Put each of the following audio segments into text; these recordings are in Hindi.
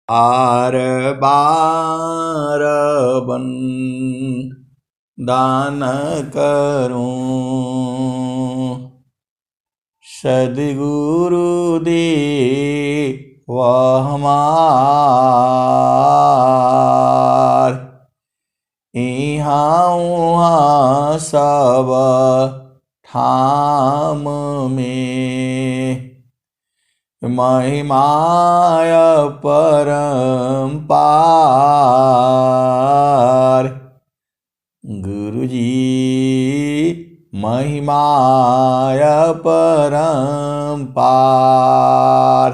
आर बार बन दान करूं, सद्गुरु दे वह हमार, इहाँ उहाँ सब ठाम में, महिमाय परम्पार। गुरुजी महिमाय परम्पार,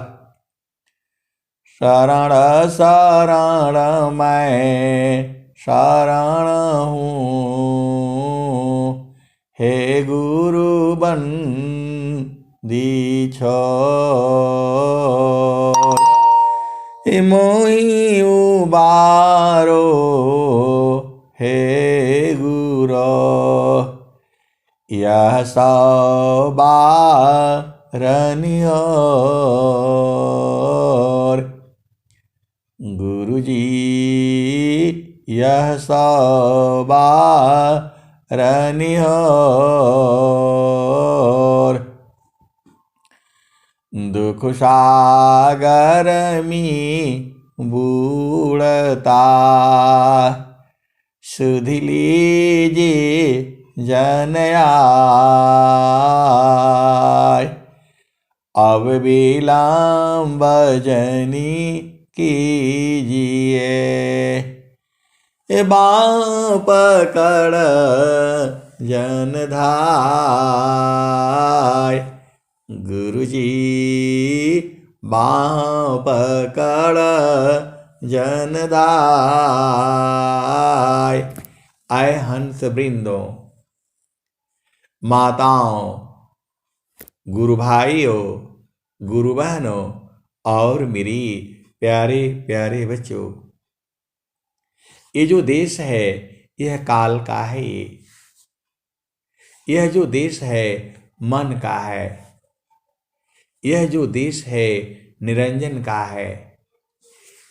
शरण शरण मैं शरण हूँ, हे गुरु बन दीछोर, मोहि उबारो हे गुरो, यह सब बारनियोर। गुरुजी यह सब बारनियोर, दुख सागर में बूढ़ता, सुध लीजिए जन आय, अब विलम्ब जनी कीजिए, बाँह पकड़ जन धाय। गुरुजी बाँह पकड़ जन दाय। आए हंस वृंदों, माताओं, गुरु भाइयों, गुरु बहनों और मेरी प्यारे प्यारे बच्चों, ये जो देश है यह काल का है। यह जो देश है मन का है। यह जो देश है निरंजन का है।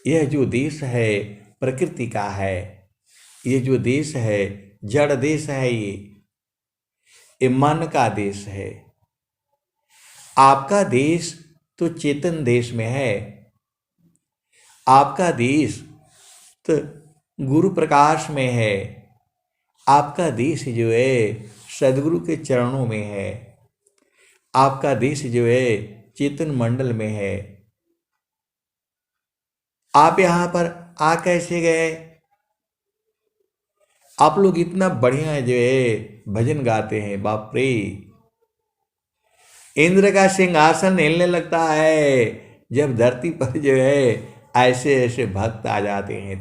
यह जो देश है प्रकृति का है। यह जो देश है जड़ देश है। ये मन का देश है। आपका देश तो चेतन देश में है। आपका देश तो गुरु प्रकाश में है। आपका देश जो है सदगुरु के चरणों में है। आपका देश जो है चेतन मंडल में है। आप यहां पर आ कैसे गए? आप लोग इतना बढ़िया जो है भजन गाते हैं, बाप रे। इंद्र का सिंहासन हिलने लगता है जब धरती पर जो है ऐसे ऐसे भक्त आ जाते हैं।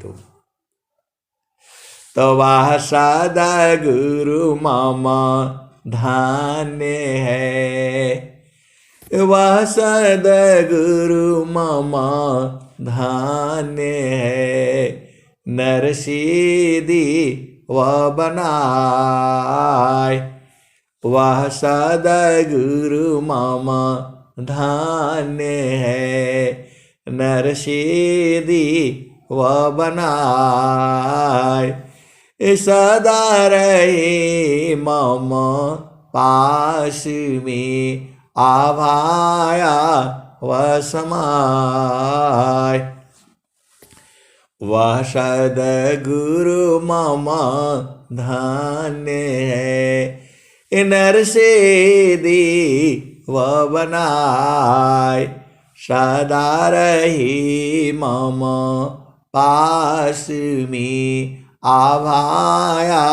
तो वह सदा गुरु मामा धान्य है। वह सदा गुरु मामा धान्य है। नरसिद्धि वह बनाए। वह सदा गुरु मामा धान्य है। नरसिद्धि वह बनाए। सदा रहे मम पास में आभाया वह समाय। वह सद्गुरु मम धन्य है। नरसिद्धि वह बनाय। सदा रही मम पास में आभाया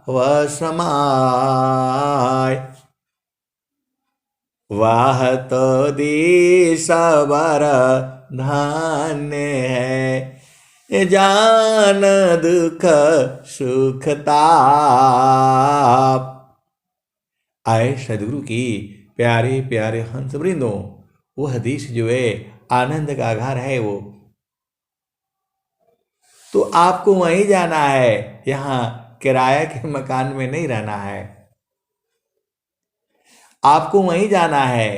वह समाय। वह तो देश बर धन्य है। जान दुख सुख ताप। आए सदगुरु की प्यारे प्यारे हंस वृंदों, वह देश जो है आनंद का घर है। वो तो आपको वहीं जाना है। यहाँ किराया के मकान में नहीं रहना है। आपको वहीं जाना है।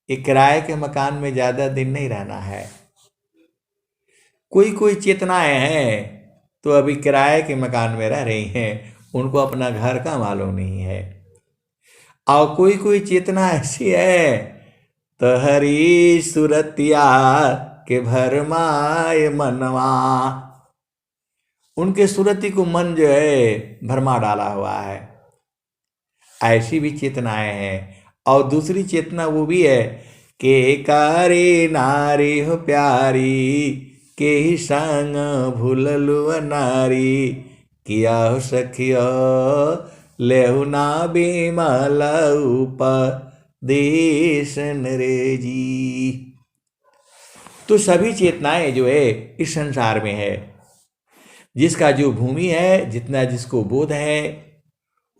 एक किराए के मकान में ज्यादा दिन नहीं रहना है। कोई कोई चेतनाएं हैं तो अभी किराए के मकान में रह रही हैं, उनको अपना घर का मालूम नहीं है। और कोई कोई चेतना ऐसी है तो हरी सुरतिया के भरमाए मनवा, उनके सुरति को मन जो है भरमा डाला हुआ है। ऐसी भी चेतनाएं हैं। और दूसरी चेतना वो भी है कि कारी नारी हो प्यारी के ही संग भूललु नारी, किया हो सखियो लेहु ना बिमल उपदेशन रे जी। तो सभी चेतनाएं जो है इस संसार में है। जिसका जो भूमि है, जितना जिसको बोध है,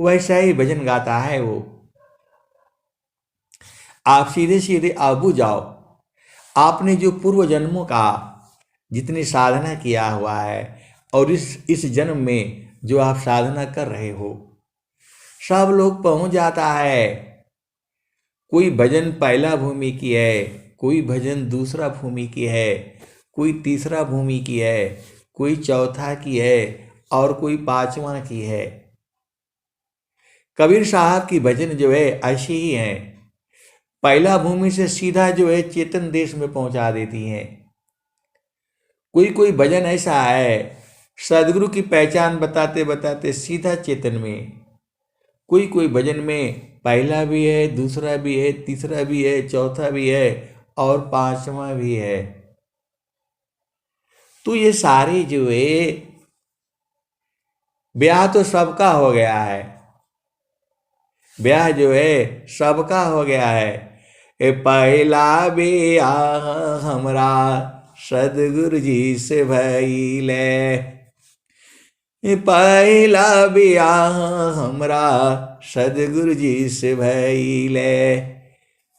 वैसा ही भजन गाता है वो। आप सीधे सीधे आबू जाओ। आपने जो पूर्व जन्मों का जितनी साधना किया हुआ है और इस जन्म में जो आप साधना कर रहे हो, सब लोग पहुंच जाता है। कोई भजन पहला भूमि की है, कोई भजन दूसरा भूमि की है, कोई तीसरा भूमि की है, कोई चौथा की है और कोई पांचवा की है। कबीर साहब की भजन जो है ऐसी ही है, पहला भूमि से सीधा जो है चेतन देश में पहुंचा देती हैं। कोई कोई भजन ऐसा है सदगुरु की पहचान बताते बताते सीधा चेतन में। कोई कोई भजन में पहला भी है, दूसरा भी है, तीसरा भी है, चौथा भी है और पांचवा भी है। तो ये सारे जो है ब्याह तो सबका हो गया है, ब्याह जो है सबका हो गया है। ए पहला ब्याह हमरा सदगुरु जी से भइले, पहला ब्याह हमरा सदगुरु जी से भइले,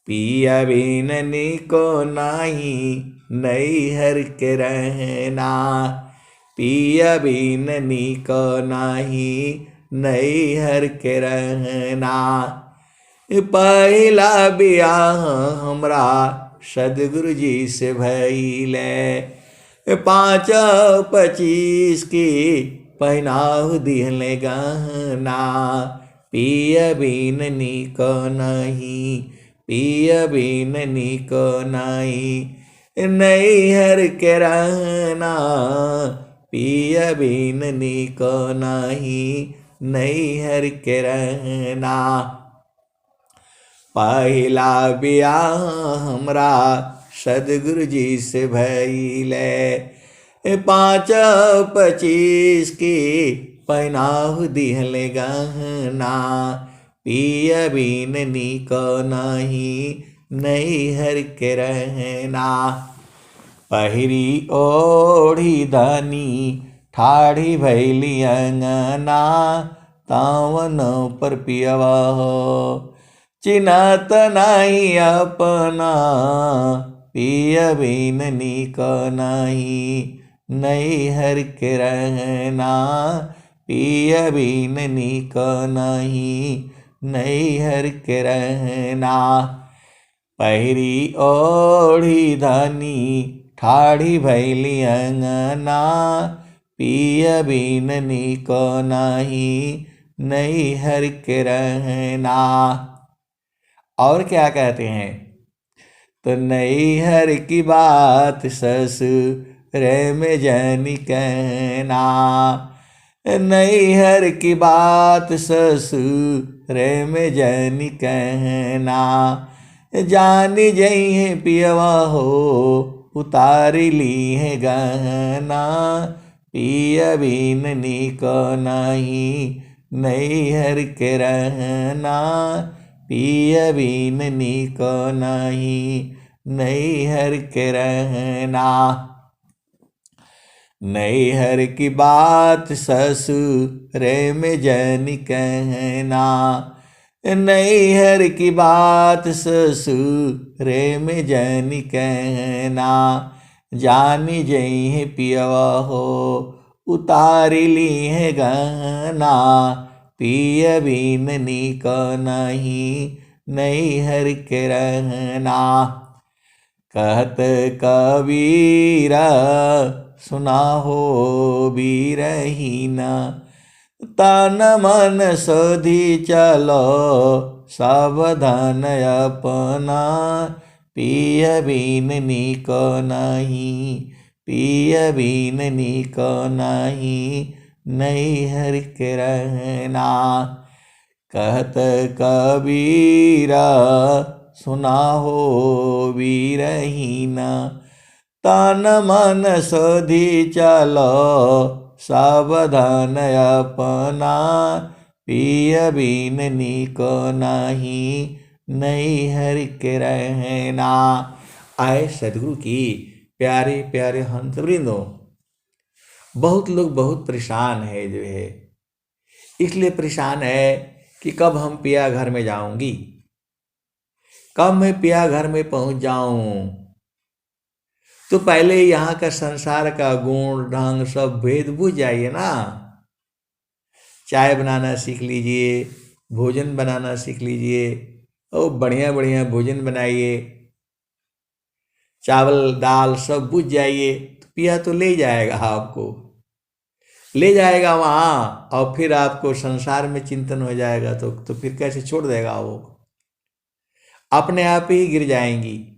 पिया बिन निको नाही नैहर के रहना, पिया बिन निको नाही नैहर के रहना, पहला ब्याह हमरा सदगुरु जी से भइले, 5-25 की पहनाऊ दिहले गहना, पिया बिन निको नहीं, पिया बिन निको नहीं नैहर के रहना, पिया बिन निको नहीं नैहर के रहना, पहला ब्याह हमरा सदगुरु जी से भइले, 5-25 की पहनाऊ दिहले गहना, पिया बिन निको नहीं नैहर के रहना, पहिरी ओढ़ी दानी ठाढ़ी भैली अंगना, तावन पर पियवा हो चिन्हत नहीं अपना, पिया बिन निको नहीं नैहर के रहना, पिया बिन निको नहीं नैहर के रहना, पहिरी ओढ़ी धानी ठाढ़ी भैली अंगना, पिया बिन निको नहीं नैहर के रहना। और क्या कहते हैं, तो नैहर की बात ससुर में जानी कहना, नैहर की बात ससुर में जानी कहना, जानी जई है पियवा हो उतारी ली है गहना, पिया बिन निको नहीं नैहर के रहना, पिया बिन निको नहीं नैहर के रहना, नैहर की बात ससुर में जानी कहना, नैहर की बात ससुर में जानी कहना, जानी जई है पियवा हो उतारी ली है गहना, पिया बिन निको नहीं नैहर के रहना, कहत कबीरा सुनाहो बीरहीन, तन मन सोधी चलो सावधान अपना, पिय बिन नीको नहीं, पिय बिन नीको नहीं, नैहर के रहना। कहत कबीरा सुनाहो बीरहीन, तन मन सोधी चलो सावधान अपना, पिय बिन नीको नहीं, नैहर के रहना। आए सदगुरु की प्यारे प्यारे हंस वृंदो, बहुत लोग बहुत परेशान है जो है, इसलिए परेशान है कि कब हम पिया घर में जाऊंगी, कब मैं पिया घर में पहुंच जाऊं। तो पहले यहाँ का संसार का गुण ढंग सब भेद बुझ जाइए ना। चाय बनाना सीख लीजिए, भोजन बनाना सीख लीजिए, और बढ़िया बढ़िया भोजन बनाइए, चावल दाल सब बुझ जाइए, तो पिया तो ले जाएगा, आपको ले जाएगा वहाँ, और फिर आपको संसार में चिंतन हो जाएगा तो फिर कैसे छोड़ देगा वो, अपने आप ही गिर जाएंगी।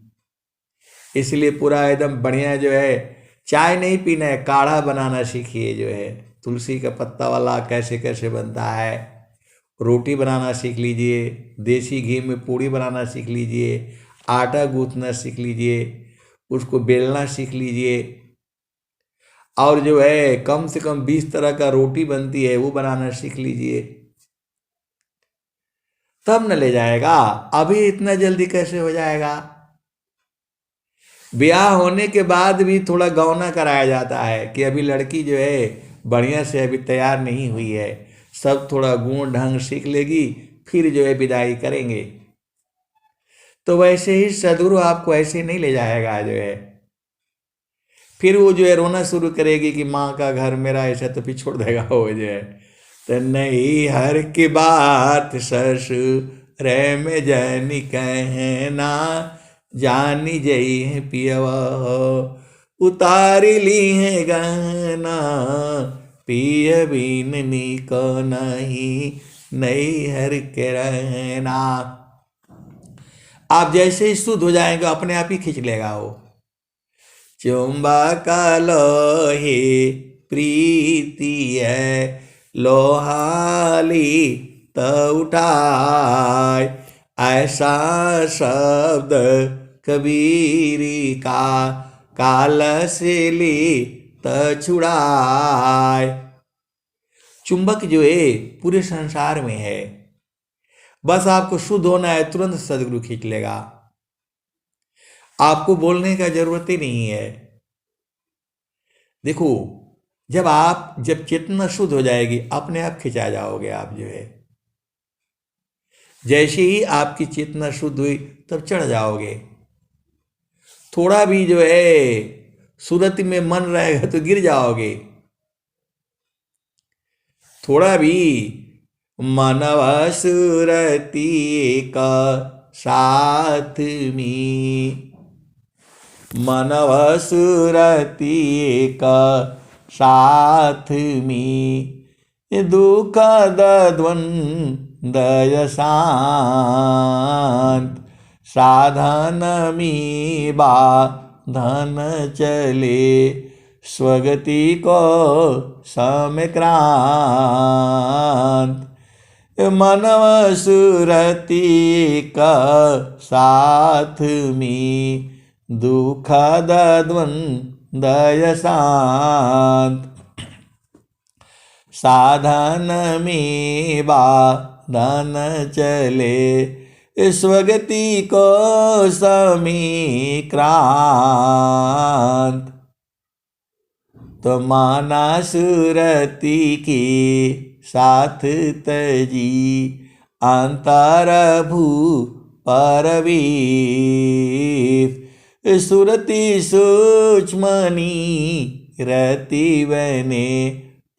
इसलिए पूरा एकदम बढ़िया जो है, चाय नहीं पीना है, काढ़ा बनाना सीखिए जो है, तुलसी का पत्ता वाला कैसे कैसे बनता है, रोटी बनाना सीख लीजिए, देसी घी में पूड़ी बनाना सीख लीजिए, आटा गूंथना सीख लीजिए, उसको बेलना सीख लीजिए, और जो है कम से कम 20 तरह का रोटी बनती है वो बनाना सीख लीजिए, तब न ले जाएगा। अभी इतना जल्दी कैसे हो जाएगा। ब्याह होने के बाद भी थोड़ा गौना कराया जाता है कि अभी लड़की जो है बढ़िया से अभी तैयार नहीं हुई है, सब थोड़ा गुण ढंग सीख लेगी, फिर जो है विदाई करेंगे। तो वैसे ही सदगुरु आपको ऐसे नहीं ले जाएगा जो है, फिर वो जो है रोना शुरू करेगी कि माँ का घर मेरा ऐसा, तो फिर छोड़ देगा वो जो है। तो नहीं हर की बात ससुर में जनी कहना, जानी जई है पियवा उतारी ली है गहना, पिय बिन नीको नहीं, नैहर के रहना। आप जैसे ही शुद्ध हो जाएंगे अपने आप ही खींच लेगा वो। चुंबक लोहे प्रीति है, लोहाली त उठाय, ऐसा शब्द कबीरी का, काल से ली त छुड़ाय। चुंबक जो है पूरे संसार में है, बस आपको शुद्ध होना है, तुरंत सदगुरु खींच लेगा, आपको बोलने का जरूरत ही नहीं है। देखो, जब चेतना शुद्ध हो जाएगी अपने आप खिंचा जाओगे आप जो है। जैसे ही आपकी चेतना शुद्ध हुई तब चढ़ जाओगे। थोड़ा भी जो है सुरति में मन रहेगा तो गिर जाओगे। थोड़ा भी मनव सुरति का साथ में, मनव सुरति का साथ में, दुख द्वंद्व शांत, साधन में बाधन चले, स्वगति को समक्रांत। मनव सुरति का साथ में, दुख द्वंद्व शांत, साधन में बाधन चले, स्वगति को समीक्रांत। तो माना सुरति की साथ तजी, अंतर भू परवीर, सुरति सूक्ष्मनी रति बने,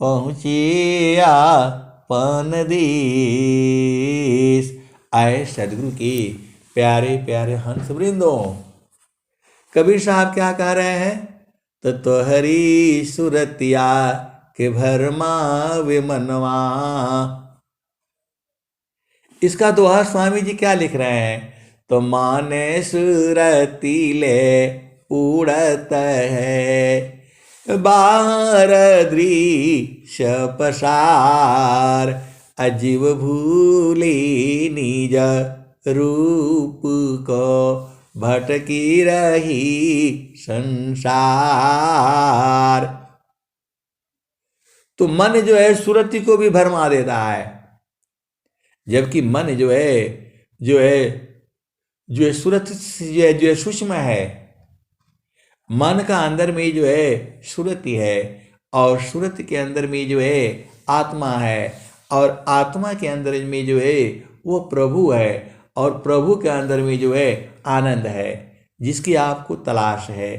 पहुँचिया पन देश। आए सदगुरु के प्यारे प्यारे हंस वृंदों, कबीर साहब क्या कह रहे हैं, तो तोहरी सुरतिया के भरमा वे मनवा। इसका दोहा स्वामी जी क्या लिख रहे हैं? तो माने सुरती ले उड़त है बाहर दृश्य पसार, अजीव भूली निज रूप को भटकी रही संसार। तो मन जो है सुरति को भी भरमा देता है, जबकि मन जो है सुरति जो है सूक्ष्म है। मन का अंदर में जो है सुरति है, और सुरति के अंदर में जो है आत्मा है, और आत्मा के अंदर में जो है वो प्रभु है, और प्रभु के अंदर में जो है आनंद है, जिसकी आपको तलाश है।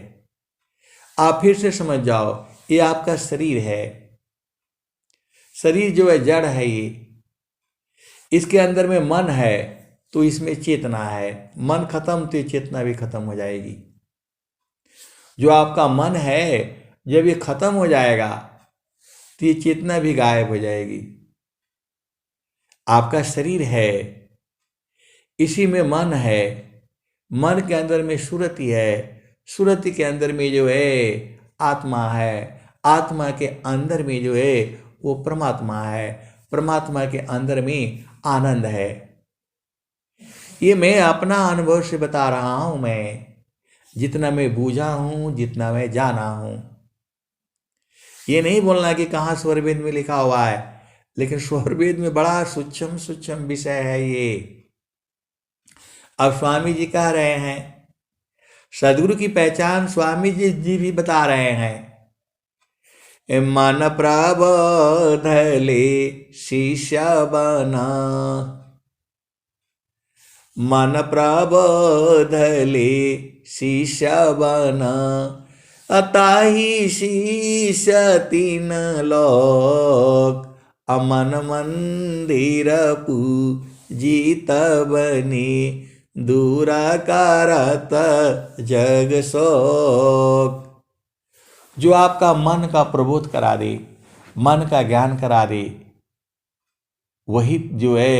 आप फिर से समझ जाओ, ये आपका शरीर है। शरीर जो है जड़ है, ये इसके अंदर में मन है, तो इसमें चेतना है। मन खत्म तो ये चेतना भी खत्म हो जाएगी। जो आपका मन है, जब ये खत्म हो जाएगा तो ये चेतना भी गायब हो जाएगी। आपका शरीर है, इसी में मन है, मन के अंदर में सुरति है, सुरति के अंदर में जो है आत्मा है, आत्मा के अंदर में जो है वो परमात्मा है, परमात्मा के अंदर में आनंद है। ये मैं अपना अनुभव से बता रहा हूं, मैं जितना मैं बूझा हूं, जितना मैं जाना हूं। ये नहीं बोलना कि कहाँ स्वरवेद में लिखा हुआ है, लेकिन स्वरवेद में बड़ा सूक्ष्म सूक्ष्म विषय है ये। अब स्वामी जी कह रहे हैं, सदगुरु की पहचान स्वामी जी भी बता रहे हैं। मन प्रबोध ले शिष्य बना, मन प्रबोध ले शिष्य बना, अताही शिष्य तीन लोक, अमन मंदिर पूजित बनी, दूरा करत जग शोक। जो आपका मन का प्रबोध करा दे, मन का ज्ञान करा दे, वही जो है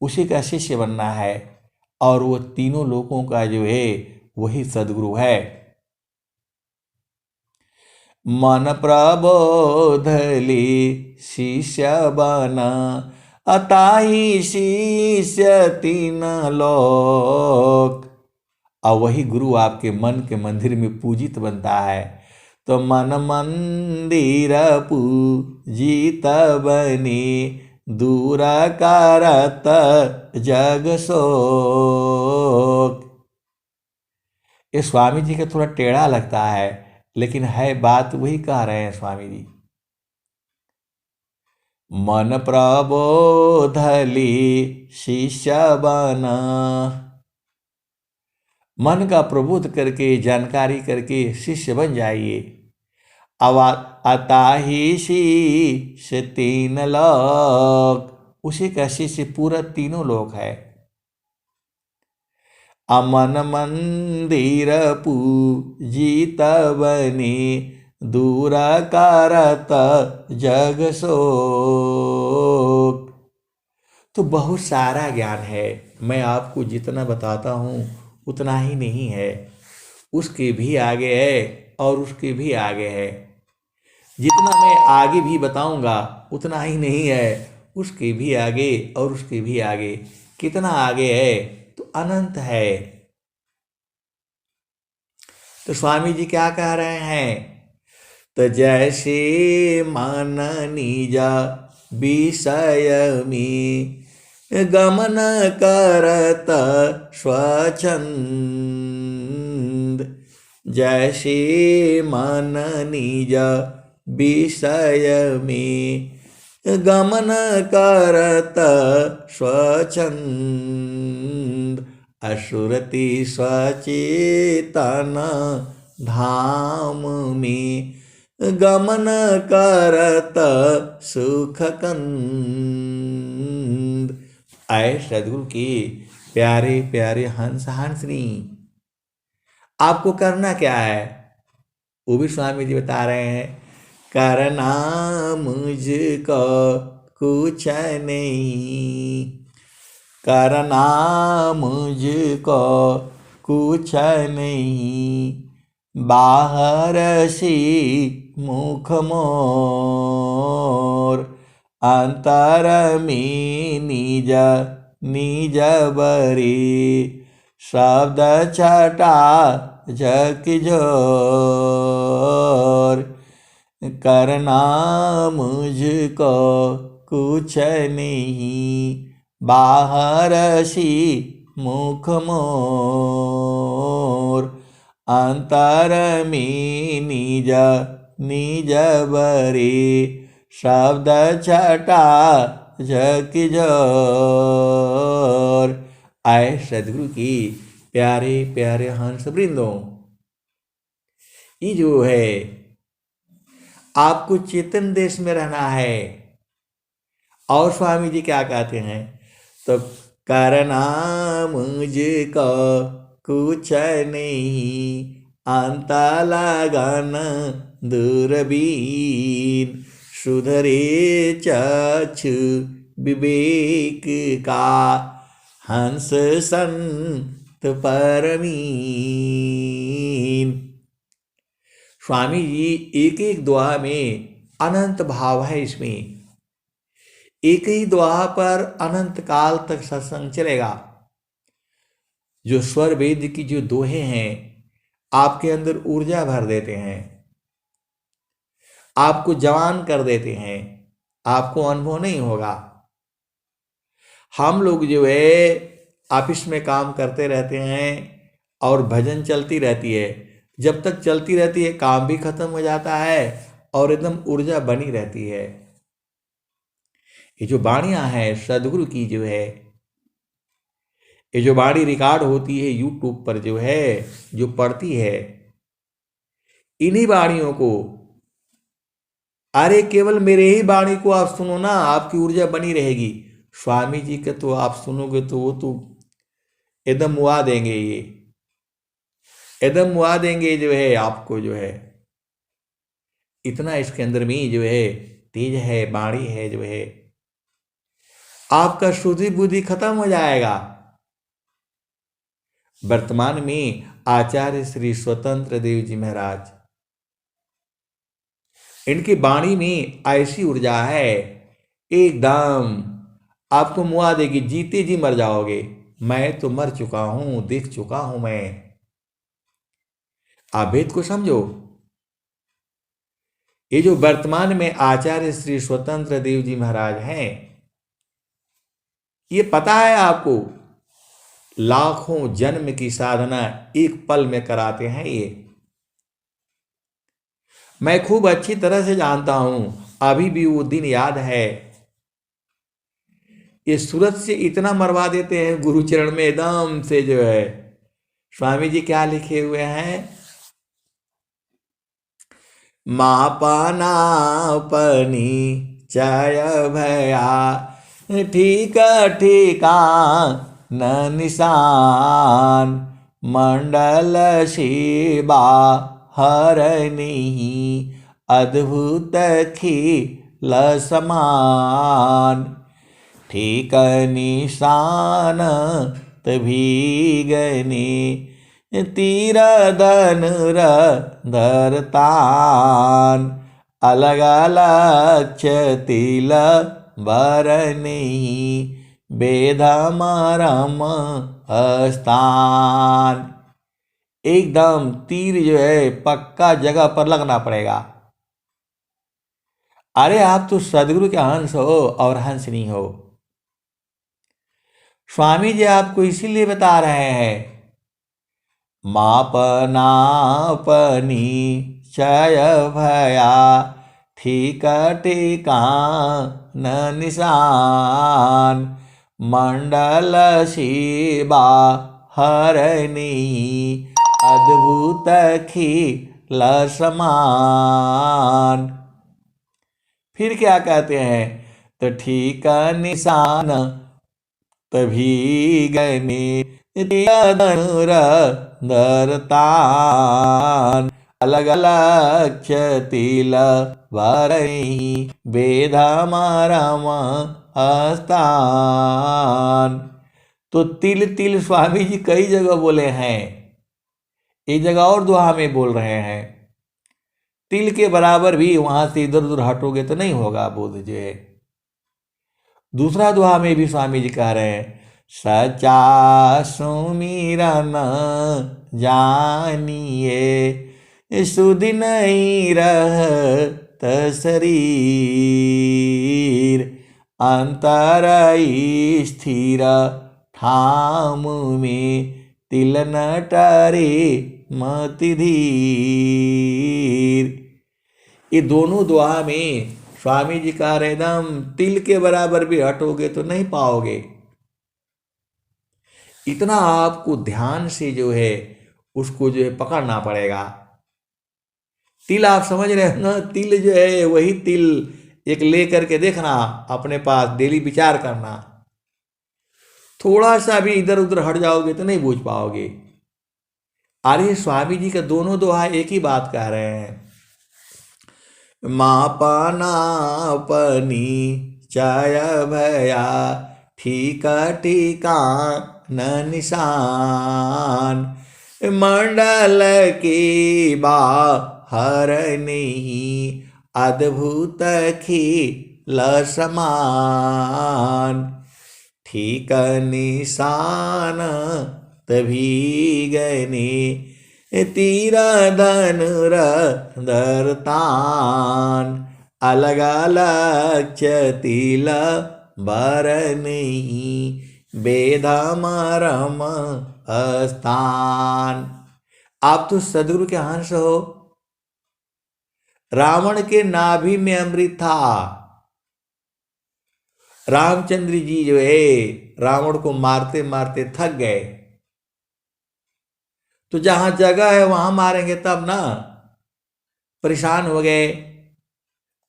उसी का शिष्य बनना है, और वो तीनों लोगों का जो है वही सदगुरु है। मन प्रबोध ली शिष्य बना, अताही शिष्य तीन लोक। और वही गुरु आपके मन के मंदिर में पूजित बनता है। तो मन मंदिर पूजित बनी, दूर करत जग शोक। ये स्वामी जी का थोड़ा टेढ़ा लगता है, लेकिन है बात वही कह रहे हैं स्वामी जी। मन प्रबोध ली शिष्य बना, मन का प्रबोध करके जानकारी करके शिष्य बन जाइए। अताही शिष्य तीन लोक, उसी का शिष्य पूरा तीनों लोक है। अमन मंदिर पूजित बनी, दूर करत जग शोक। तो बहुत सारा ज्ञान है, मैं आपको जितना बताता हूँ उतना ही नहीं है, उसके भी आगे है और उसके भी आगे है। जितना मैं आगे भी बताऊंगा उतना ही नहीं है, उसके भी आगे और उसके भी आगे। कितना आगे है? तो अनंत है। तो स्वामी जी क्या कह रहे हैं? तो जैसे मन निजा विषय में गमन करत स्वच्छंद, जैसे मन निज विषय में गमन करत स्वच्छंद, असुरति सचेतन धाम में गमन करत सुख कंद। आए सदगुरु की प्यारे प्यारे हंस हंसनी, आपको करना क्या है? वो भी स्वामी जी बता रहे हैं, करना मुझको कुछ नहीं, करना मुझको कुछ नहीं, बाहर सी मुख मोर, अंतर में निज निज बरी, शब्द छटा झक जोर, करना मुझको कुछ नहीं, बाहर सी मुख मोर, अंतर में निज निज बरी, शब्द छटा झक जोर। आए सदगुरु की प्यारे प्यारे हंस वृंदों, ये जो है आपको चेतन देश में रहना है। और स्वामी जी क्या कहते हैं, तो करना मुझको कुछ नहीं, अंत लगन दूरबीन, सुधरे चक्षु विवेक का, हंस संत परमीन। स्वामी जी एक एक दोहा में अनंत भाव है, इसमें एक ही दोहा पर अनंत काल तक सत्संग चलेगा। जो स्वर वेद की जो दोहे हैं आपके अंदर ऊर्जा भर देते हैं, आपको जवान कर देते हैं, आपको अनुभव नहीं होगा। हम लोग जो है ऑफिस में काम करते रहते हैं और भजन चलती रहती है, जब तक चलती रहती है काम भी खत्म हो जाता है और एकदम ऊर्जा बनी रहती है। ये जो वाणियां हैं सदगुरु की जो है, ये जो वाणी रिकॉर्ड होती है यूट्यूब पर जो है, जो पढ़ती है, इन्हीं वाणियों को, अरे केवल मेरे ही वाणी को आप सुनो ना, आपकी ऊर्जा बनी रहेगी। स्वामी जी के तो आप सुनोगे तो वो तो एकदम मुआ देंगे, ये एकदम मुआ देंगे जो है आपको, जो है इतना इसके अंदर में जो है तेज है, वाणी है जो है, आपका शुद्धि बुद्धि खत्म हो जाएगा। वर्तमान में आचार्य श्री स्वतंत्र देव जी महाराज, इनकी वाणी में ऐसी ऊर्जा है एकदम आपको मुआ देगी, जीते जी मर जाओगे। मैं तो मर चुका हूं, देख चुका हूं मैं। आप भेद को समझो। ये जो वर्तमान में आचार्य श्री स्वतंत्र देव जी महाराज हैं, ये पता है आपको, लाखों जन्म की साधना एक पल में कराते हैं ये। मैं खूब अच्छी तरह से जानता हूं, अभी भी वो दिन याद है। ये सूरत से इतना मरवा देते हैं गुरु चरण में एकदम से जो है। स्वामी जी क्या लिखे हुए हैं, मापना पनी चय भया, ठीक ठीका न निशान, मंडल शिवा हरनी, अद्भुत खिल समान, ठीक निशान तभी गने, तीर धनुर धरतान, अलग अलग तिल भरनी, वेद मरम स्थान। एकदम तीर जो है पक्का जगह पर लगना पड़ेगा। अरे आप तो सदगुरु के हंस हो और हंस नहीं हो। स्वामी जी आपको इसीलिए बता रहे हैं, मापनापनी चय भया, ठीक टीका न निशान, मंडल शिवा हरनी, अद्भुत खिल समान। फिर क्या कहते हैं, तो ठीक निशान तभी गने, धनुर धरतान, अलग अलग तिल भरई बेधा मारम स्थान। तो तिल तिल स्वामी जी कई जगह बोले हैं, एक जगह और दोहा में बोल रहे हैं। तिल के बराबर भी वहां से इधर उधर हटोगे तो नहीं होगा बोध जो है। दूसरा दोहा में भी स्वामी जी कह रहे हैं, सचा सुमिरन जानिए सुध नहीं रहत शरीर, अंतर स्थिर ठाम में तिल न टरे मति धीर। ये दोनों दुआ में स्वामी जी कह रहे एकदम तिल के बराबर भी हटोगे तो नहीं पाओगे। इतना आपको ध्यान से जो है उसको जो है पकड़ना पड़ेगा। तिल आप समझ रहे हो ना, तिल जो है वही तिल एक ले करके देखना अपने पास, डेली विचार करना। थोड़ा सा भी इधर उधर हट जाओगे तो नहीं बूझ पाओगे। अरे स्वामी जी का दोनों दोहा एक ही बात कह रहे हैं, मापना पनी चाय भया ठीका ठीका न निशान, मंडल की बाहर नहीं अद्भुत खिल समान, ठीक निशान तभी गने तीरा धनुर धरतान, अलग अलग तिल भरई बेधा मरम स्थान। आप तो सदगुरु के अंश हो। रावण के नाभि में अमृत था। रामचंद्र जी जो है रावण को मारते मारते थक गए, तो जहां जगह है वहां मारेंगे तब ना, परेशान हो गए।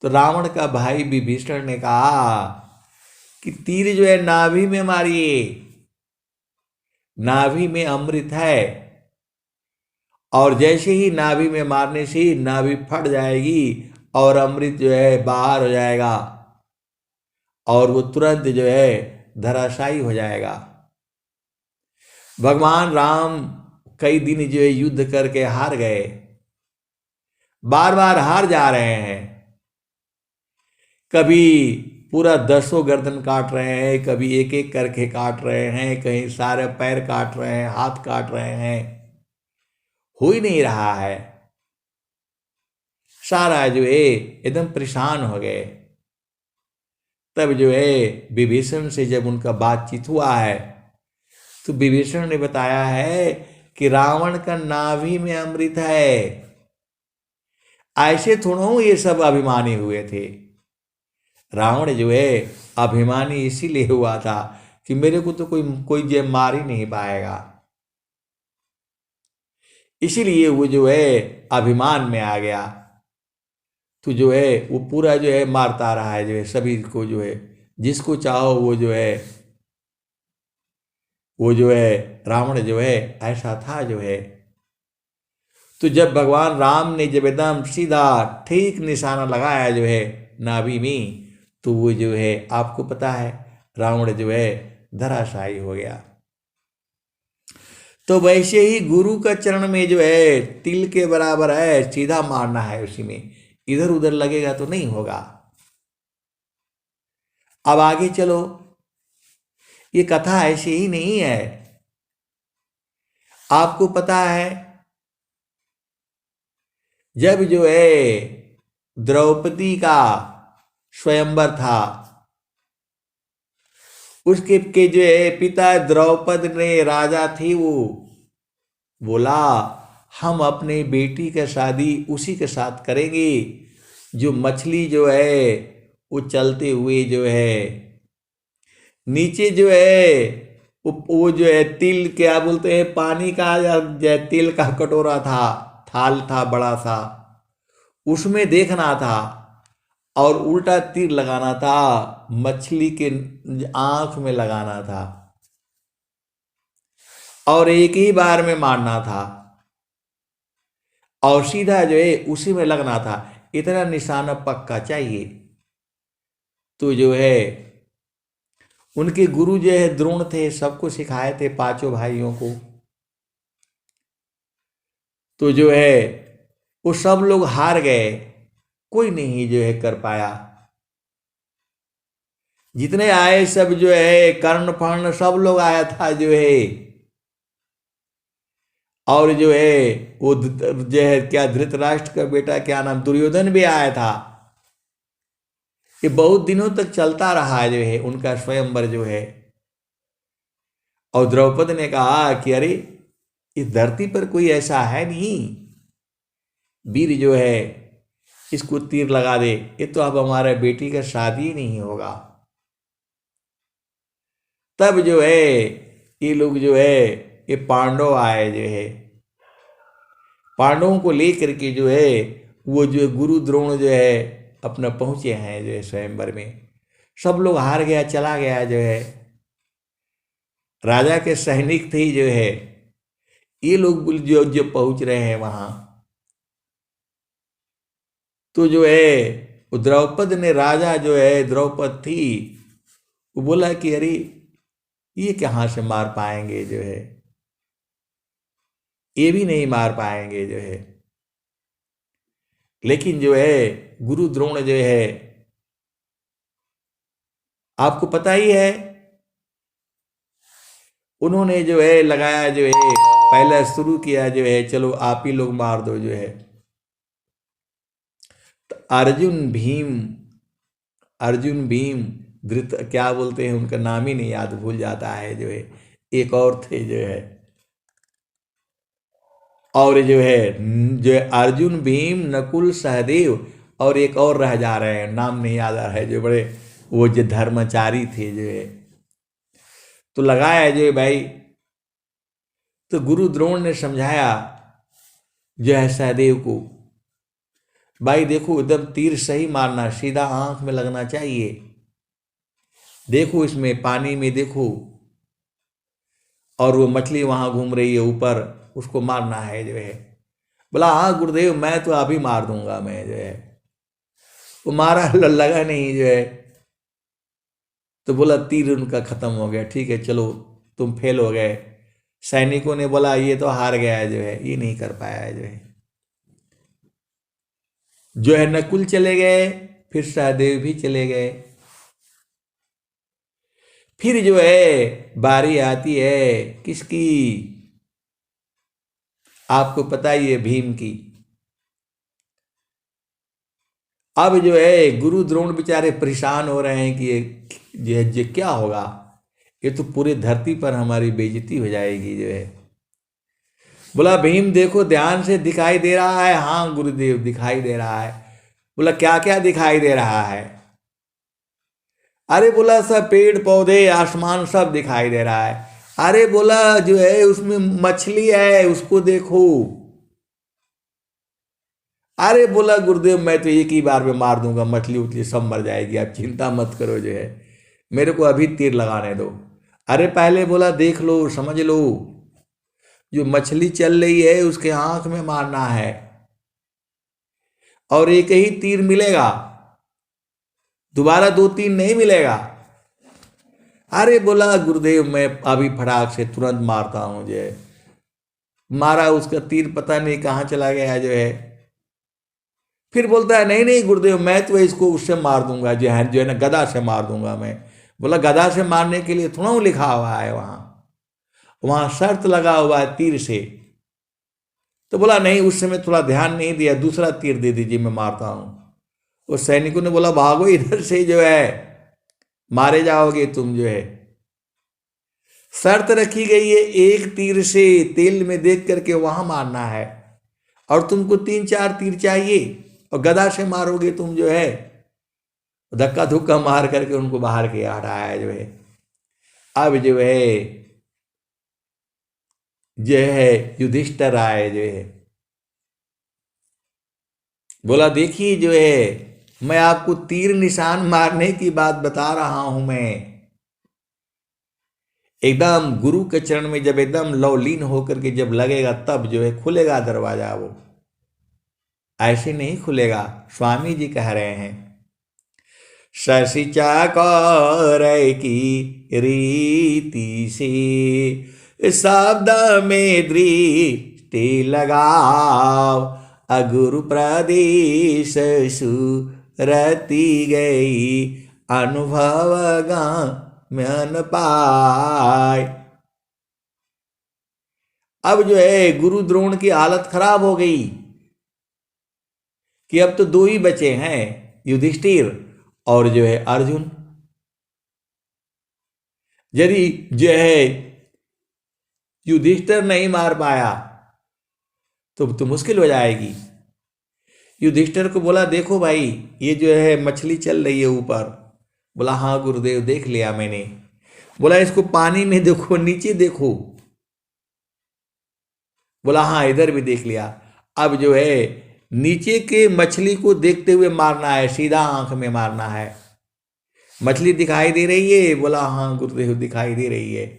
तो रावण का भाई विभीषण ने कहा कि तीर जो है नाभि में मारिए, नाभि में अमृत है, और जैसे ही नाभि में मारने से ही नाभि फट जाएगी और अमृत जो है बाहर हो जाएगा और वो तुरंत जो है धराशायी हो जाएगा। भगवान राम कई दिन जो है युद्ध करके हार गए, बार बार हार जा रहे हैं। कभी पूरा 10 गर्दन काट रहे हैं, कभी एक एक करके काट रहे हैं, कहीं सारे पैर काट रहे हैं, हाथ काट रहे हैं, हो ही नहीं रहा है। सारा जो है एकदम परेशान हो गए। तब जो है विभीषण से जब उनका बातचीत हुआ है तो विभीषण ने बताया है कि रावण का नाभि में अमृत है। ऐसे थोड़ा ये सब अभिमानी हुए थे। रावण जो है अभिमानी इसीलिए हुआ था कि मेरे को तो कोई जो मार ही नहीं पाएगा, इसीलिए वो जो है अभिमान में आ गया। तो जो है वो पूरा जो है मारता रहा है, जो है सभी को, जो है जिसको चाहो वो जो है रावण जो है ऐसा था जो है। तो जब भगवान राम ने जब एकदम सीधा ठीक निशाना लगाया जो है नाभि में, तो वो जो है आपको पता है रावण जो है धराशायी हो गया। तो वैसे ही गुरु का चरण में जो है तिल के बराबर है, सीधा मारना है उसी में, इधर उधर लगेगा तो नहीं होगा। अब आगे चलो, ये कथा ऐसी ही नहीं है। आपको पता है जब जो है द्रौपदी का स्वयंवर था, उसके के जो है पिता द्रौपद ने राजा थी, वो बोला हम अपने बेटी का शादी उसी के साथ करेंगे जो मछली जो है वो चलते हुए जो है नीचे जो है वो जो है तिल क्या बोलते हैं पानी का या तिल का कटोरा था, थाल था बड़ा सा, उसमें देखना था और उल्टा तीर लगाना था, मछली के आंख में लगाना था और एक ही बार में मारना था। और सीधा जो है उसी में लगना था, इतना निशाना पक्का चाहिए। तो जो है उनके गुरु जो है द्रोण थे, सबको सिखाए थे, पांचों भाइयों को। तो जो है वो सब लोग हार गए, कोई नहीं जो है कर पाया। जितने आए सब जो है कर्ण फर्ण सब लोग आया था जो है, और जो है वो जो है क्या धृतराष्ट्र का बेटा क्या नाम दुर्योधन भी आया था। ये बहुत दिनों तक चलता रहा जो है उनका स्वयंवर जो है। और द्रौपदी ने कहा कि अरे इस धरती पर कोई ऐसा है नहीं वीर जो है इसको तीर लगा दे, ये तो अब हमारे बेटी का शादी नहीं होगा। तब जो है ये लोग जो है ये पांडव आए जो है, पांडवों को लेकर के जो है वो जो गुरु द्रोण जो है अपना पहुंचे हैं जो है स्वयंवर में। सब लोग हार गया, चला गया जो है, राजा के सैनिक थे जो है, ये लोग जो जो पहुंच रहे हैं वहां। तो जो है वो द्रौपद ने, राजा जो है द्रौपद थी, वो बोला कि अरे ये कहाँ से मार पाएंगे जो है, ये भी नहीं मार पाएंगे जो है। लेकिन जो है गुरु द्रोण जो है आपको पता ही है, उन्होंने जो है लगाया जो है, पहले शुरू किया जो है चलो आप ही लोग मार दो जो है। तो अर्जुन भीम, अर्जुन भीम धृत क्या बोलते हैं उनका नाम ही नहीं याद, भूल जाता है जो है, एक और थे जो है। और जो है अर्जुन भीम नकुल सहदेव और एक और रह जा रहे हैं, नाम नहीं याद आ रहा है, जो बड़े वो जो धर्मचारी थे जो है। तो लगाया जो है भाई, तो गुरु द्रोण ने समझाया जो है सहदेव को, भाई देखो एकदम तीर सही मारना, सीधा आंख में लगना चाहिए, देखो इसमें पानी में देखो, और वो मछली वहां घूम रही है ऊपर, उसको मारना है जो है। बोला हाँ गुरुदेव मैं तो अभी मार दूंगा मैं जो है। वो मारा लगा नहीं जो है। तो बोला तीर उनका खत्म हो गया, ठीक है चलो तुम फेल हो गए। सैनिकों ने बोला ये तो हार गया है जो है, ये नहीं कर पाया है जो है नकुल चले गए, फिर सहदेव भी चले गए। फिर जो है बारी आती है किसकी, आपको पता ही है भीम की। अब जो है गुरु द्रोण बेचारे परेशान हो रहे हैं कि ये क्या होगा, ये तो पूरी धरती पर हमारी बेइज्जती हो जाएगी जो है। बोला भीम देखो ध्यान से, दिखाई दे रहा है? हाँ गुरुदेव दिखाई दे रहा है। बोला क्या क्या दिखाई दे रहा है? अरे बोला सब पेड़ पौधे आसमान सब दिखाई दे रहा है। अरे बोला जो है उसमें मछली है उसको देखो। अरे बोला गुरुदेव मैं तो एक ही बार में मार दूंगा, मछली उछली सब मर जाएगी, आप चिंता मत करो जो है, मेरे को अभी तीर लगाने दो। अरे पहले बोला देख लो समझ लो, जो मछली चल रही है उसके आंख में मारना है और एक ही तीर मिलेगा, दोबारा दो तीन नहीं मिलेगा। अरे बोला गुरुदेव मैं अभी फटाक से तुरंत मारता हूं जो है। मारा, उसका तीर पता नहीं कहाँ चला गया जो है। फिर बोलता है नहीं नहीं गुरुदेव मैं तो इसको उससे मार दूंगा जो है ना गदा से मार दूंगा मैं। बोला गदा से मारने के लिए थोड़ा लिखा हुआ है वहां, वहां शर्त लगा हुआ है तीर से। तो बोला नहीं उस समय थोड़ा ध्यान नहीं दिया, दूसरा तीर दे दीजिए मैं मारता हूं। उस सैनिकों ने बोला भागो इधर से जो है, मारे जाओगे तुम जो है। शर्त रखी गई है एक तीर से तेल में देख करके वहां मारना है, और तुमको 3-4 तीर चाहिए, और गदा से मारोगे तुम जो है। धक्का धुक्का मार करके उनको बाहर के हटाया जो है। अब जो है युधिष्ठिर आए जो है, बोला देखिए जो है मैं आपको तीर निशान मारने की बात बता रहा हूं मैं, एकदम गुरु के चरण में जब एकदम लवलीन होकर के जब लगेगा तब जो है खुलेगा दरवाजा वो। ऐसे नहीं खुलेगा। स्वामी जी कह रहे हैं, शशि चकोर की रीति से शब्द में दृष्टि लगाओ, अगुरु प्रदेश सुरति गई, अनुभव गम्य पाए। अब जो है गुरु द्रोण की हालत खराब हो गई कि अब तो दो ही बचे हैं, युधिष्ठिर और जो है अर्जुन। यदि जो है युधिष्ठिर नहीं मार पाया तो मुश्किल हो जाएगी। युधिष्ठिर को बोला, देखो भाई ये जो है मछली चल रही है ऊपर। बोला, हाँ गुरुदेव देख लिया मैंने। बोला, इसको पानी में देखो, नीचे देखो। बोला, हाँ इधर भी देख लिया। अब जो है नीचे के मछली को देखते हुए मारना है, सीधा आंख में मारना है। मछली दिखाई दे रही है? बोला, हाँ गुरुदेव दिखाई दे रही है।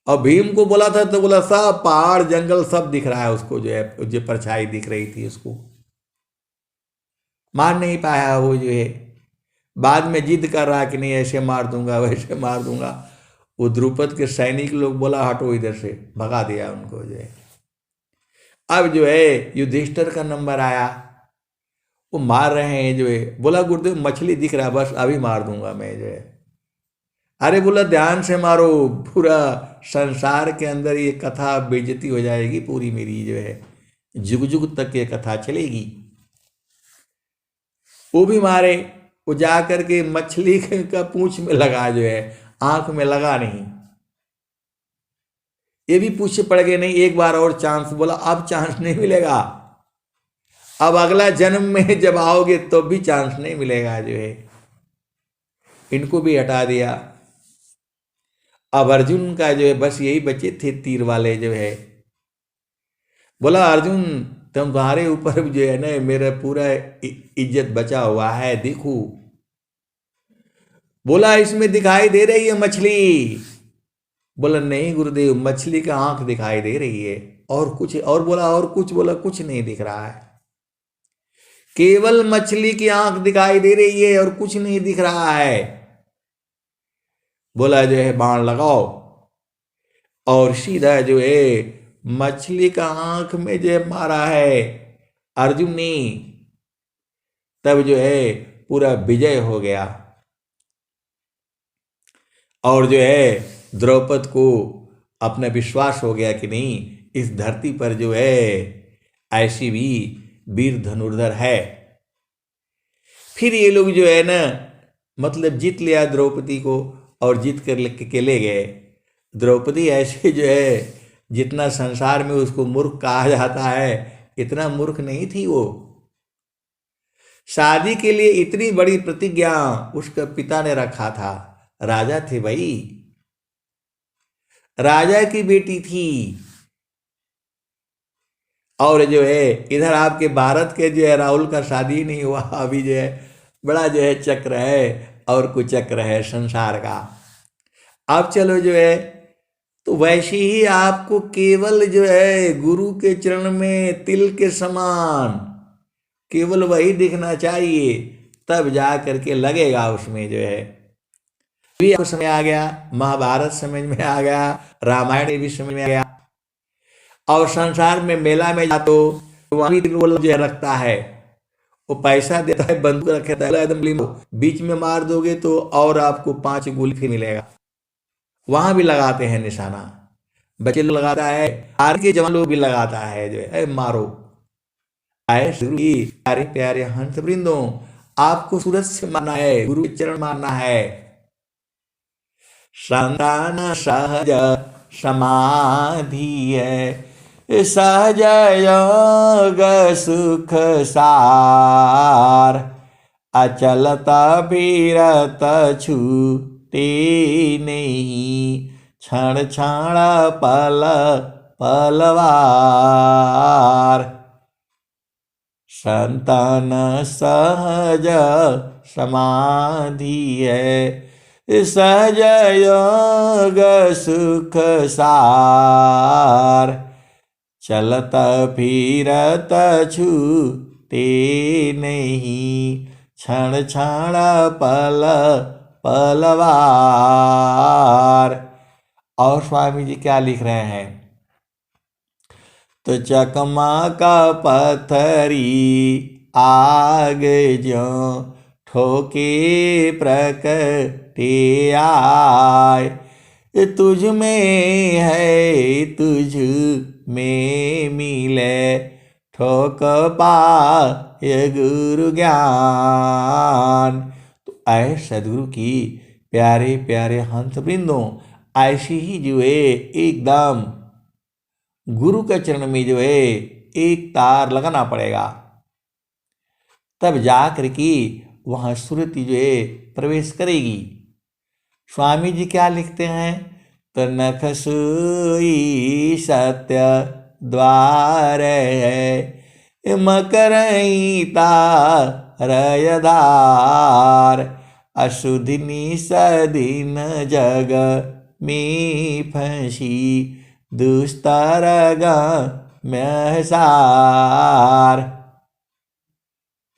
और भीम को बोला था तो बोला, सब पहाड़ जंगल सब दिख रहा है उसको, जो है जो परछाई दिख रही थी उसको। मार नहीं पाया वो जो है। बाद में जिद कर रहा कि नहीं ऐसे मार दूंगा वैसे मार दूंगा। वो द्रुपद के सैनिक लोग बोला, हटो इधर से, भगा दिया उनको जो है। अब जो है युधिष्ठिर का नंबर आया, वो मार रहे हैं जो है। बोला, गुरुदेव मछली दिख रहा है, बस अभी मार दूंगा मैं जो है। अरे बोला, ध्यान से मारो, पूरा संसार के अंदर ये कथा बेइज्जती हो जाएगी पूरी मेरी जो है, जुग जुग तक ये कथा चलेगी। वो भी मारे, वो जा करके मछली का पूंछ में लगा जो है, आंख में लगा नहीं। ये भी पूछे पड़ गए, नहीं एक बार और चांस। बोला, अब चांस नहीं मिलेगा, अब अगला जन्म में जब आओगे तो भी चांस नहीं मिलेगा जो है। इनको भी हटा दिया। अब अर्जुन का जो है बस यही बचे थे तीर वाले जो है। बोला, अर्जुन तुम्हारे ऊपर जो है ना मेरा पूरा इज्जत बचा हुआ है, देखो। बोला, इसमें दिखाई दे रही है मछली। बोला, नहीं गुरुदेव मछली का आंख दिखाई दे रही है, और कुछ और बोला, और कुछ बोला, कुछ नहीं दिख रहा है। केवल मछली की आंख दिखाई दे रही है और कुछ नहीं दिख रहा है। बोला, जो है बाण लगाओ, और सीधा जो है मछली का आंख में जो है मारा है अर्जुन ने। तब जो है पूरा विजय हो गया। और जो है द्रौपद को अपना विश्वास हो गया कि नहीं, इस धरती पर जो है ऐसी भी वीर धनुर्धर है। फिर ये लोग जो है ना मतलब जीत लिया द्रौपदी को, और जीत कर के ले गए। द्रौपदी ऐसे जो है जितना संसार में उसको मूर्ख कहा जाता है, इतना मूर्ख नहीं थी वो। शादी के लिए इतनी बड़ी प्रतिज्ञा उसका पिता ने रखा था। राजा थे भाई, राजा की बेटी थी। और जो है इधर आपके भारत के जो है राहुल का शादी नहीं हुआ, अभी जो है बड़ा जो है चक्र है और कुचक्र है संसार का। अब चलो जो है तो वैसे ही आपको केवल जो है गुरु के चरण में तिल के समान केवल वही दिखना चाहिए, तब जा करके लगेगा उसमें जो है। भी आपको समझ आ गया, महाभारत समझ में आ गया, रामायण भी समझ में आ गया। और संसार में मेला में जाते हो तो वहां भी जो है रखता है, वो पैसा देता है, बंदूक रखता है, एकदम बीच में मार दोगे तो और आपको 5 गोली फिर मिलेगा। वहां भी लगाते हैं निशाना, बच्चे लोग लगाता है, आर्मी के जवान लोग भी लगाता है जो है मारो। आए प्यारे प्यारे हंस वृंदों, आपको सूरज से मारना है, गुरु के चरण मारना है। संतान सहज समाधि है, सहज योग सुख सार, अचलता विरत छूटे नहीं, क्षण क्षण पल पलवार। संतान सहज समाधि है, सहज योग सुख सार, चलत फिरत छूटे नहीं, क्षण क्षण पल पलवार। और स्वामी जी क्या लिख रहे हैं? तो चकमा का पत्थरी आग ज्यों ठोके प्रकटे आय, तुझ में है तुझ में मिले ठोक पाय गुरु ज्ञान। तो ऐ सदगुरु की प्यारे प्यारे हंस वृंदों, ऐसी ही जो है एकदम गुरु के चरण में जो है एक तार लगाना पड़ेगा, तब जाकर के वहाँ सुरति जो है प्रवेश करेगी। स्वामी जी क्या लिखते हैं? तो नख सुई सत्य द्वार है, मकरईता रयदार, अशुद्धि सदीन जग में फंसी, दुस्तरग महसार।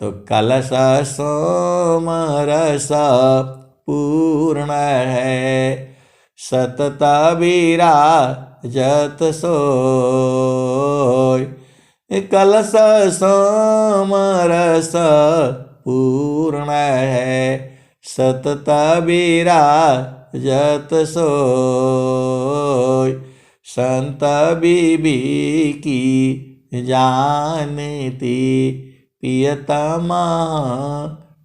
तो कलश सोमरस पूर्ण है, सतत विराजत सोय, कलश सोमरस पूर्ण है, सतत विराजत सोय, संत बीबी की जानती पियतमा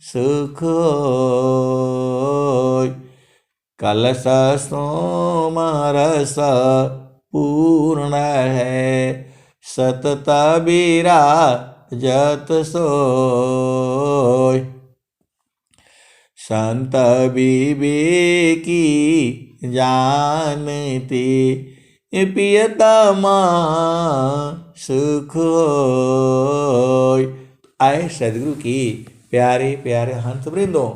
सुख होय, कलश सोमरस पूर्ण है, सतत विराजत सोय, संत विवेकी जानती पियतमा सुख होय। आए सदगुरु की प्यारे प्यारे हंस वृंदों,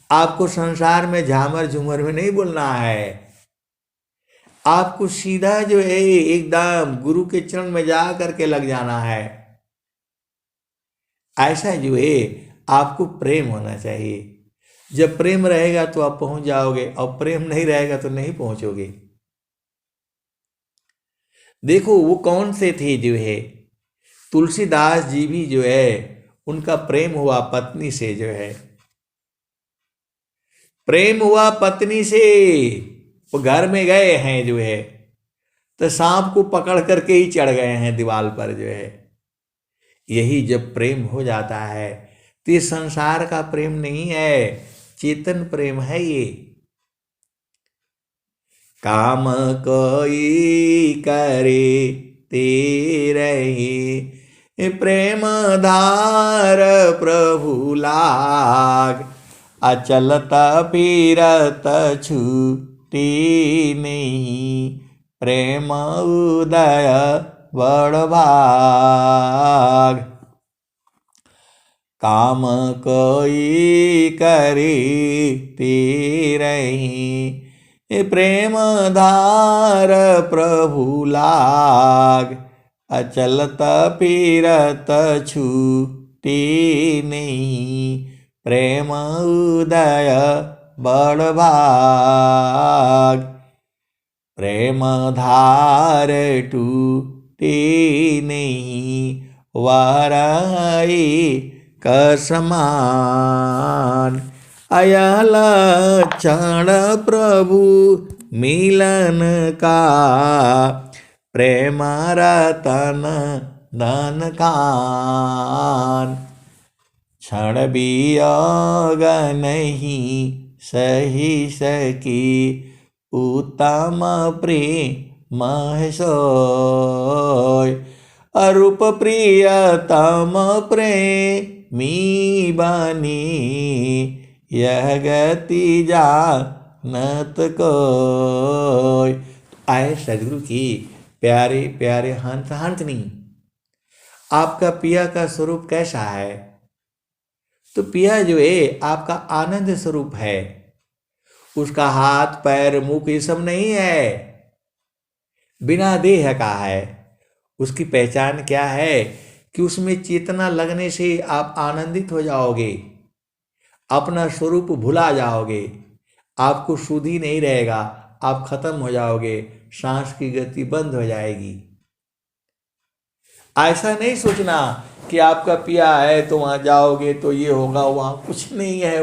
आपको संसार में झामर झूमर में नहीं बोलना है, आपको सीधा जो है एकदम गुरु के चरण में जा करके लग जाना है। ऐसा जो है आपको प्रेम होना चाहिए। जब प्रेम रहेगा तो आप पहुंच जाओगे, और प्रेम नहीं रहेगा तो नहीं पहुंचोगे। देखो वो कौन से थे जो है, तुलसीदास जी भी जो है उनका प्रेम हुआ पत्नी से, जो है प्रेम हुआ पत्नी से। वो घर में गए हैं जो है, तो सांप को पकड़ करके ही चढ़ गए हैं दीवार पर जो है। यही जब प्रेम हो जाता है तो ये संसार का प्रेम नहीं है, चेतन प्रेम है ये। काम कोई करे तेरे, प्रेम धार प्रभु लाग, अचलत फिरत छूटी नहीं, प्रेम उदय बड़ भाग। काम कोई करे तेरही, प्रेम धार प्रभु लाग, अचलत फिरत छूटी नहीं, प्रेम उदय बड़ भाग। प्रेम धार टूटी नहीं, वाराई कसमान, अयल क्षण प्रभु मिलन का, प्रेम रतन धन खान। क्षण वियोग नहीं सही सकी, उत्तम प्रेम सोय, अरूप प्रियतम प्रेमी बनी, यह गति जानत कोय। आए सदगुरु की प्यारे प्यारे हंस हंसनी, आपका पिया का स्वरूप कैसा है? तो पिया जो है आपका आनंद स्वरूप है। उसका हाथ पैर मुख ये सब नहीं है, बिना देह का है। उसकी पहचान क्या है कि उसमें चेतना लगने से आप आनंदित हो जाओगे, अपना स्वरूप भुला जाओगे, आपको सुधि नहीं रहेगा, आप खत्म हो जाओगे, सांस की गति बंद हो जाएगी। ऐसा नहीं सोचना कि आपका पिया है तो वहां जाओगे तो ये होगा, वहां कुछ नहीं है,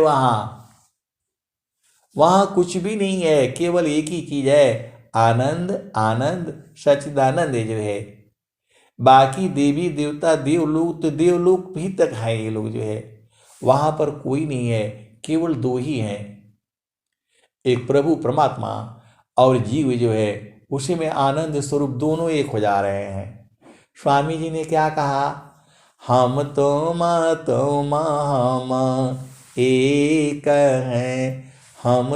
वहां कुछ भी नहीं है, केवल एक ही चीज है, आनंद आनंद सच्चिदानंद जो है। बाकी देवी देवता देवलोक तो देवलोक भी तक है, ये लोग जो है वहां पर कोई नहीं है, केवल दो ही हैं, एक प्रभु परमात्मा और जीव जो है, उसी में आनंद स्वरूप दोनों एक हो जा रहे हैं। स्वामी जी ने क्या कहा, हम हम एक हैं, हम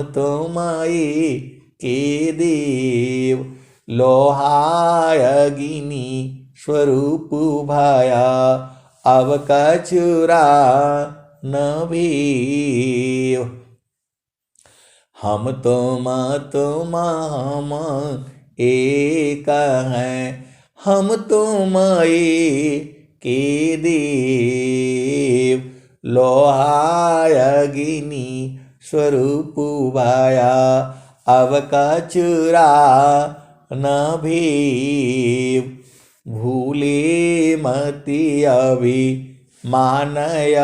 के देव, लोहाय अग्नि स्वरूप भया, अब कचुरा न भीव। हम एक हैं, हम के देव, लोहाय अग्नि स्वरूप भया, अब कचुरा न भीव। भूले मति अभी मानय,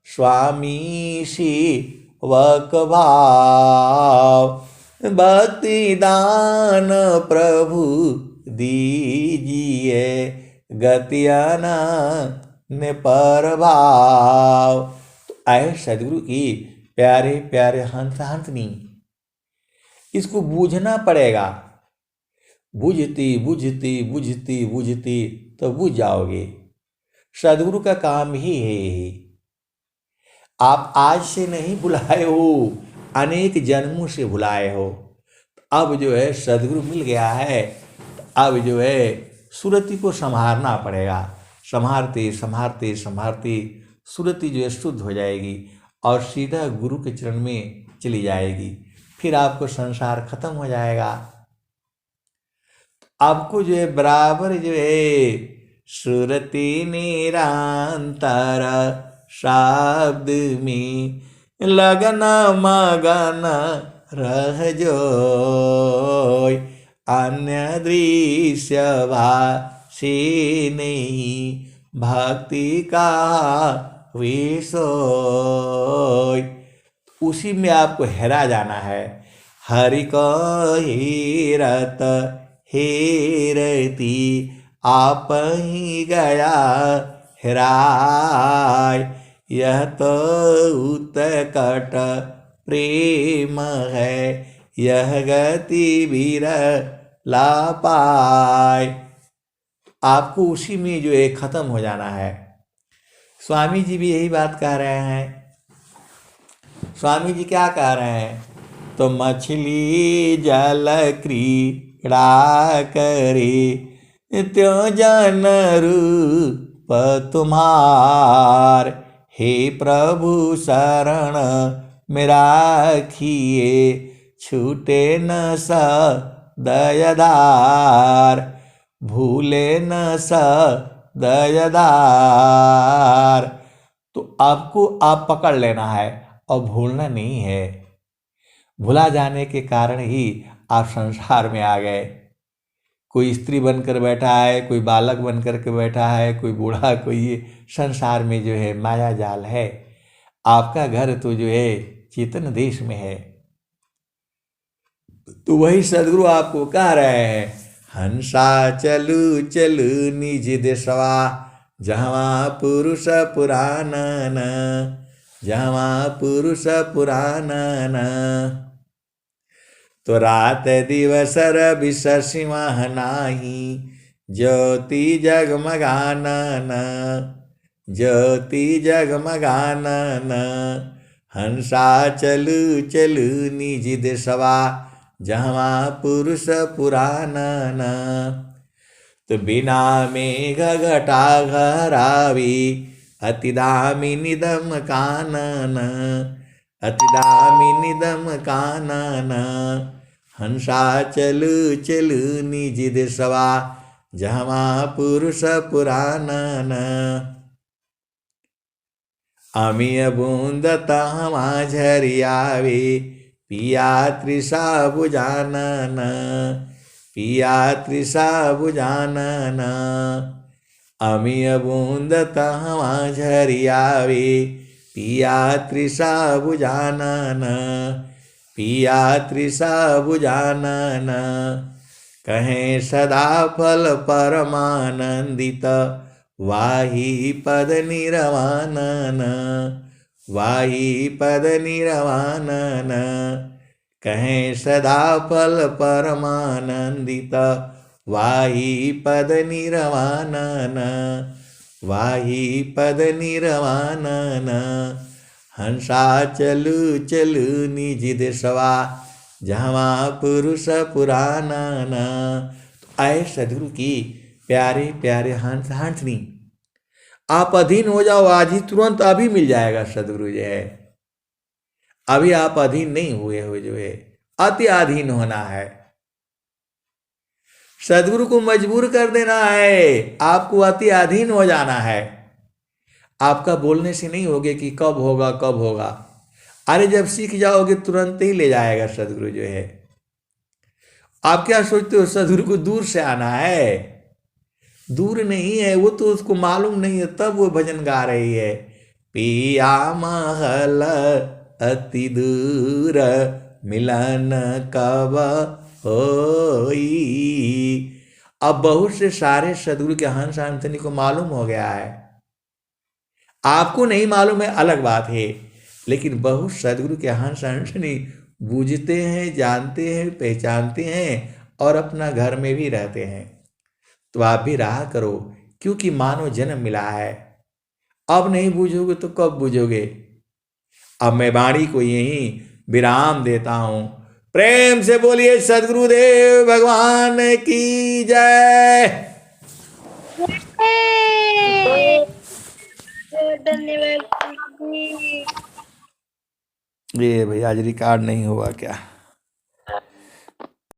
स्वामी शिवक भाव, भक्ति दान प्रभु दीजिए, गति अनन्य पर भाव। तो आए सदगुरु की प्यारे प्यारे हंस हंसनी, इसको बूझना पड़ेगा, बुझती बुझती बुझती बुझती तो बुझ जाओगे। सदगुरु का काम ही है यही। आप आज से नहीं बुलाए हो, अनेक जन्मों से बुलाए हो। अब जो है सदगुरु मिल गया है, अब जो है सुरति को संभालना पड़ेगा। संभालते संभालते संभालते सुरति जो है शुद्ध हो जाएगी और सीधा गुरु के चरण में चली जाएगी, फिर आपको संसार खत्म हो जाएगा। आपको जो है बराबर जो है सुरति निरंतर शब्द में लगन मगन रह जोय, अन्य दृश्य भाषे नहीं भक्ति का विषय। उसी में आपको हेरा जाना है। हरि को हेरत हेरती आप ही गया हेराय, यह तो उत्कट प्रेम है, यह गति बिरला पाय। आपको उसी में जो है खत्म हो जाना है। स्वामी जी भी यही बात कह रहे हैं। स्वामी जी क्या कह रहे हैं, तो मछली जल क्रीड़ा करे, त्यों जन रूप तुम्हार, हे प्रभु शरण मेरा खिए, छूटे न दयदार, भूले न दयदार। तो आपको आप पकड़ लेना है और भूलना नहीं है। भुला जाने के कारण ही आप संसार में आ गए। कोई स्त्री बनकर बैठा है, कोई बालक बनकर के बैठा है, कोई बूढ़ा, कोई ये संसार में जो है माया जाल है। आपका घर तो जो है चेतन देश में है। तो वही सदगुरु आपको कह रहे हैं, हंसा चलू चलू निज देशवा, जहाँ पुरुष पुराणन, जहाँ पुरुष पुराणन। तो रात दिवस रविश सिंह नाही, ज्योति जगमगानन, ज्योति जगमगानन। हंसा चलू चलू निज देशवा, जहाँ पुरुष पुराणन। तो बिना मेघ घटा घरावी, अति दामिनी दम कानन, अति दामिनी दम कानन। हंसा चलू चलू निज देशवा, जहमा पुरुष पुराणन। अमीय बूंद तहमा झरियावे, पिया तृषा बुझानन, पिया तृषा बुझानन। अमीय बूंद तहमा झरियावे, पिया तृषा बुझानन, पिया तृषा बुझानन। कहें सदा फल परमानंदित, वाही पद निरवानन, वाही पद निरवानन। कहें सदा फल परमानंदित, वाही पद निरवानन, वाही पद निरवानन। हंसा चलू चलू निज देशवा, जहाँ पुरुष पुराणन। तो आए सदगुरु की प्यारे प्यारे हंस हंसनी, आप अधीन हो जाओ आज ही, तुरंत अभी मिल जाएगा सदगुरु जो है। अभी आप अधीन नहीं हुए हो जो है, अति अधीन होना है। सदगुरु को मजबूर कर देना है, आपको अति अधीन हो जाना है। आपका बोलने से नहीं होगे कि कब होगा कब होगा। अरे जब सीख जाओगे तुरंत ही ले जाएगा सदगुरु जो है। आप क्या सोचते हो सदगुरु को दूर से आना है? दूर नहीं है, वो तो उसको मालूम नहीं है, तब वो भजन गा रही है। पिया महल अति दूर, मिलन कब होई। अब बहुत से सारे सदगुरु के हंस हंसनी को मालूम हो गया है, आपको नहीं मालूम है अलग बात है, लेकिन बहुत सदगुरु के हंस हंसनी बूझते हैं, जानते हैं, पहचानते हैं और अपना घर में भी रहते हैं। तो आप भी रहा करो, क्योंकि मानव जन्म मिला है। अब नहीं बूझोगे तो कब बूझोगे? अब मैं वाणी को यहीं विराम देता हूं। प्रेम से बोलिए सदगुरुदेव भगवान की जय। धन्यवाद। ये भाई आज रिकॉर्ड नहीं हुआ क्या?